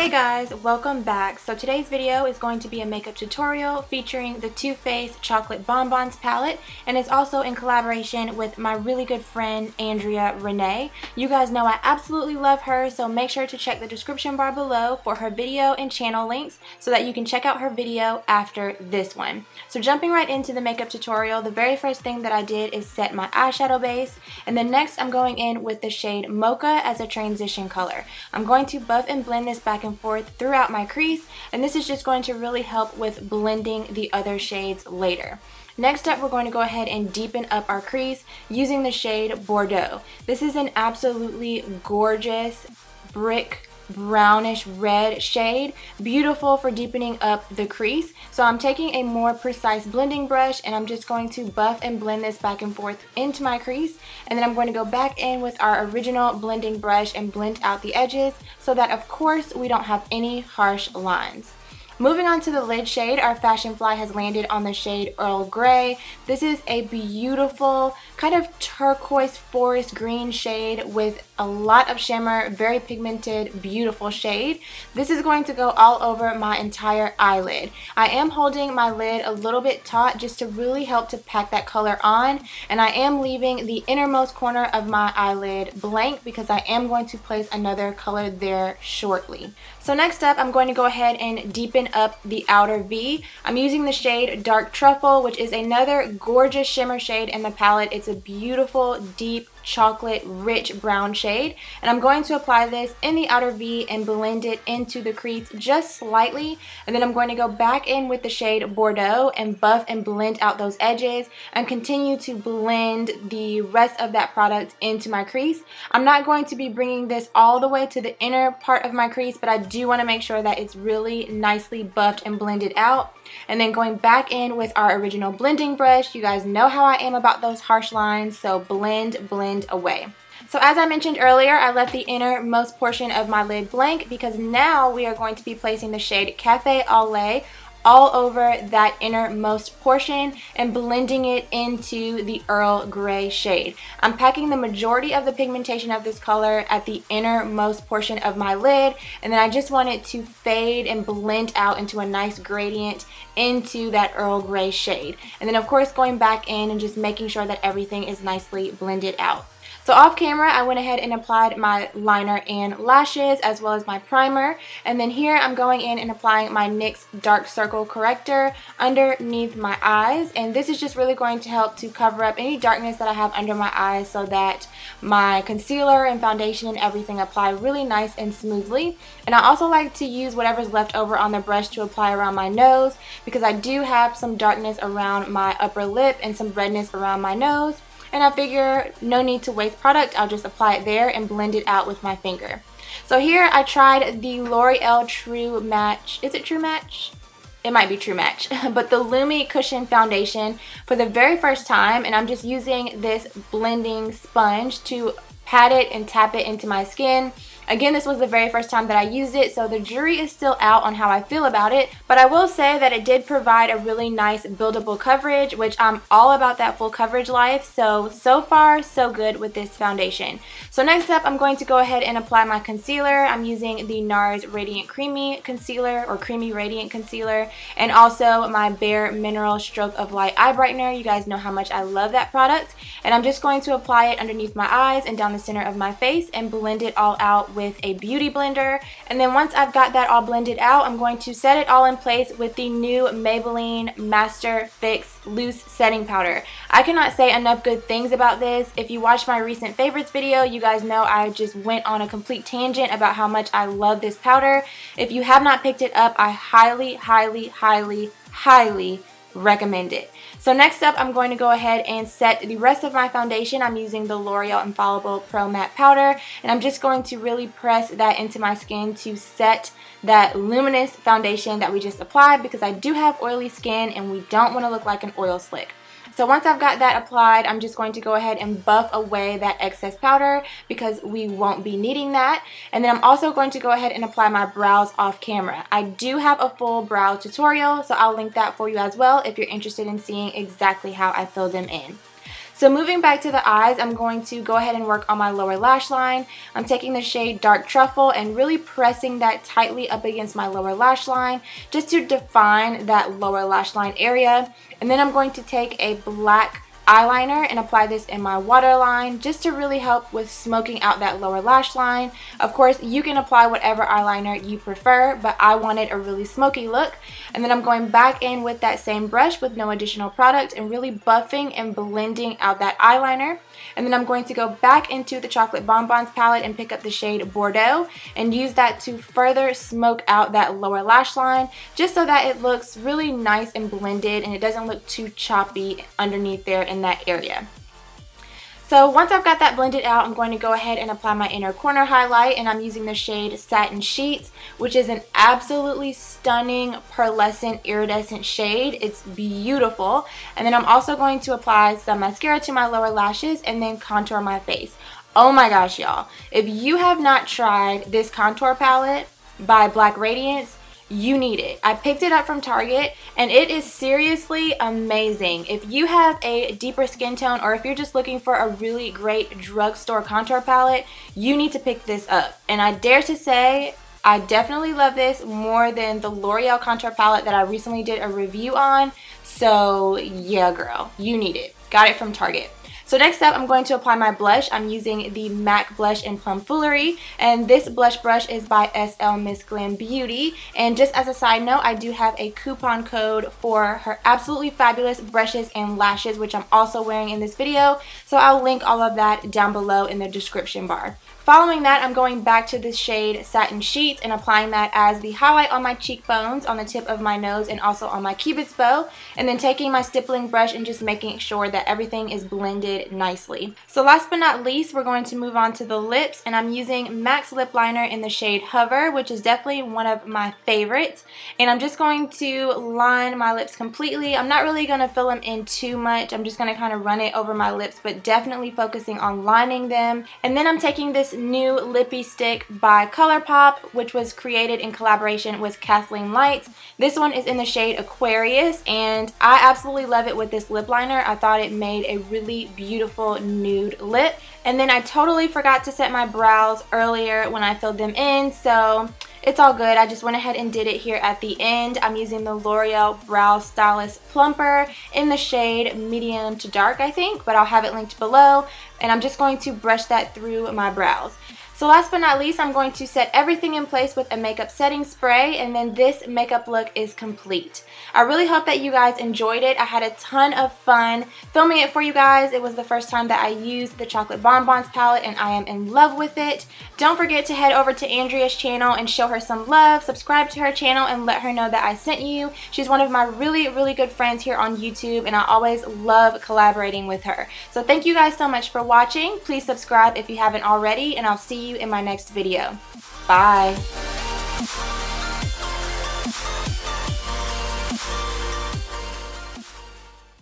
Hey guys, welcome back. So today's video is going to be a makeup tutorial featuring the Too Faced Chocolate Bonbons palette, and it's also in collaboration with my really good friend AndreaRenee00. You guys know I absolutely love her, so make sure to check the description bar below for her video and channel links so that you can check out her video after this one. So jumping right into the makeup tutorial, the very first thing that I did is set my eyeshadow base, and then next I'm going in with the shade Mocha as a transition color. I'm going to buff and blend this back and forth throughout my crease, and this is just going to really help with blending the other shades later. Next up, we're going to go ahead and deepen up our crease using the shade Bordeaux. This is an absolutely gorgeous brick brownish red shade, beautiful for deepening up the crease. So I'm taking a more precise blending brush and I'm just going to buff and blend this back and forth into my crease, and then I'm going to go back in with our original blending brush and blend out the edges so that of course we don't have any harsh lines. Moving on to the lid shade, our Fashion Fly has landed on the shade Earl Grey. This is a beautiful kind of turquoise forest green shade with a lot of shimmer, very pigmented, beautiful shade. This is going to go all over my entire eyelid. I am holding my lid a little bit taut just to really help to pack that color on, and I am leaving the innermost corner of my eyelid blank because I am going to place another color there shortly. So next up, I'm going to go ahead and deepen up the outer V. I'm using the shade Dark Truffle, which is another gorgeous shimmer shade in the palette. It's a beautiful, deep, chocolate rich brown shade, and I'm going to apply this in the outer V and blend it into the crease just slightly, and then I'm going to go back in with the shade Bordeaux and buff and blend out those edges and continue to blend the rest of that product into my crease. I'm not going to be bringing this all the way to the inner part of my crease, but I do want to make sure that it's really nicely buffed and blended out. And then going back in with our original blending brush. You guys know how I am about those harsh lines, so blend away. So as I mentioned earlier, I left the innermost portion of my lid blank because now we are going to be placing the shade Cafe Au Lait all over that innermost portion and blending it into the Earl Grey shade. I'm packing the majority of the pigmentation of this color at the innermost portion of my lid, and then I just want it to fade and blend out into a nice gradient into that Earl Grey shade. And then of course going back in and just making sure that everything is nicely blended out. So off camera, I went ahead and applied my liner and lashes as well as my primer. And then here I'm going in and applying my NYX Dark Circle Corrector underneath my eyes. And this is just really going to help to cover up any darkness that I have under my eyes so that my concealer and foundation and everything apply really nice and smoothly. And I also like to use whatever's left over on the brush to apply around my nose because I do have some darkness around my upper lip and some redness around my nose. And I figure no need to waste product, I'll just apply it there and blend it out with my finger. So here I tried the L'Oreal True Match, is it True Match? It might be True Match, but the Lumi Cushion Foundation for the very first time, and I'm just using this blending sponge to pat it and tap it into my skin. Again, this was the very first time that I used it, so the jury is still out on how I feel about it, but I will say that it did provide a really nice buildable coverage, which I'm all about that full coverage life, so far so good with this foundation. So next up, I'm going to go ahead and apply my concealer. I'm using the NARS Radiant Creamy Concealer or Creamy Radiant Concealer, and also my Bare Mineral Stroke of Light Eye Brightener. You guys know how much I love that product, and I'm just going to apply it underneath my eyes and down the center of my face and blend it all out with a beauty blender. And then once I've got that all blended out, I'm going to set it all in place with the new Maybelline Master Fix Loose Setting Powder. I cannot say enough good things about this. If you watched my recent favorites video, you guys know I just went on a complete tangent about how much I love this powder. If you have not picked it up, I highly recommend it. So next up, I'm going to go ahead and set the rest of my foundation. I'm using the L'Oreal Infallible Pro Matte Powder, and I'm just going to really press that into my skin to set that luminous foundation that we just applied because I do have oily skin and we don't want to look like an oil slick. So once I've got that applied, I'm just going to go ahead and buff away that excess powder because we won't be needing that. And then I'm also going to go ahead and apply my brows off camera. I do have a full brow tutorial, so I'll link that for you as well if you're interested in seeing exactly how I fill them in. So moving back to the eyes, I'm going to go ahead and work on my lower lash line. I'm taking the shade Dark Truffle and really pressing that tightly up against my lower lash line just to define that lower lash line area. And then I'm going to take a black eyeliner and apply this in my waterline just to really help with smoking out that lower lash line. Of course, you can apply whatever eyeliner you prefer, but I wanted a really smoky look. And then I'm going back in with that same brush with no additional product and really buffing and blending out that eyeliner. And then I'm going to go back into the Chocolate Bonbons palette and pick up the shade Bordeaux and use that to further smoke out that lower lash line just so that it looks really nice and blended and it doesn't look too choppy underneath there in that area. So once I've got that blended out, I'm going to go ahead and apply my inner corner highlight, and I'm using the shade Satin Sheets, which is an absolutely stunning pearlescent iridescent shade. It's beautiful. And then I'm also going to apply some mascara to my lower lashes and then contour my face. Oh my gosh, y'all. If you have not tried this contour palette by Black Radiance, you need it. I picked it up from Target and it is seriously amazing. If you have a deeper skin tone or if you're just looking for a really great drugstore contour palette, you need to pick this up. And I dare to say I definitely love this more than the L'Oreal contour palette that I recently did a review on. So yeah, girl, you need it. Got it from Target. So next up, I'm going to apply my blush. I'm using the MAC blush in Plum Foolery, and this blush brush is by SL Miss Glam Beauty. And just as a side note, I do have a coupon code for her absolutely fabulous brushes and lashes, which I'm also wearing in this video. So I'll link all of that down below in the description bar. Following that, I'm going back to this shade Satin Sheets and applying that as the highlight on my cheekbones, on the tip of my nose, and also on my cupid's bow. And then taking my stippling brush and just making sure that everything is blended nicely. So last but not least, we're going to move on to the lips, and I'm using MAC's lip liner in the shade Hover, which is definitely one of my favorites. And I'm just going to line my lips completely. I'm not really going to fill them in too much. I'm just going to kind of run it over my lips, but definitely focusing on lining them. And then I'm taking this new lippy stick by ColourPop, which was created in collaboration with Kathleen Lights. This one is in the shade Aquarius, and I absolutely love it with this lip liner. I thought it made a really beautiful nude lip. And then I totally forgot to set my brows earlier when I filled them in, so it's all good. I just went ahead and did it here at the end. I'm using the L'Oreal Brow Stylist Plumper in the shade Medium to Dark, I think, but I'll have it linked below. And I'm just going to brush that through my brows. So last but not least, I'm going to set everything in place with a makeup setting spray, and then this makeup look is complete. I really hope that you guys enjoyed it. I had a ton of fun filming it for you guys. It was the first time that I used the Chocolate Bonbons palette, and I am in love with it. Don't forget to head over to Andrea's channel and show her some love. Subscribe to her channel and let her know that I sent you. She's one of my really, really good friends here on YouTube, and I always love collaborating with her. So thank you guys so much for watching. Please subscribe if you haven't already, and I'll see you in my next video. Bye.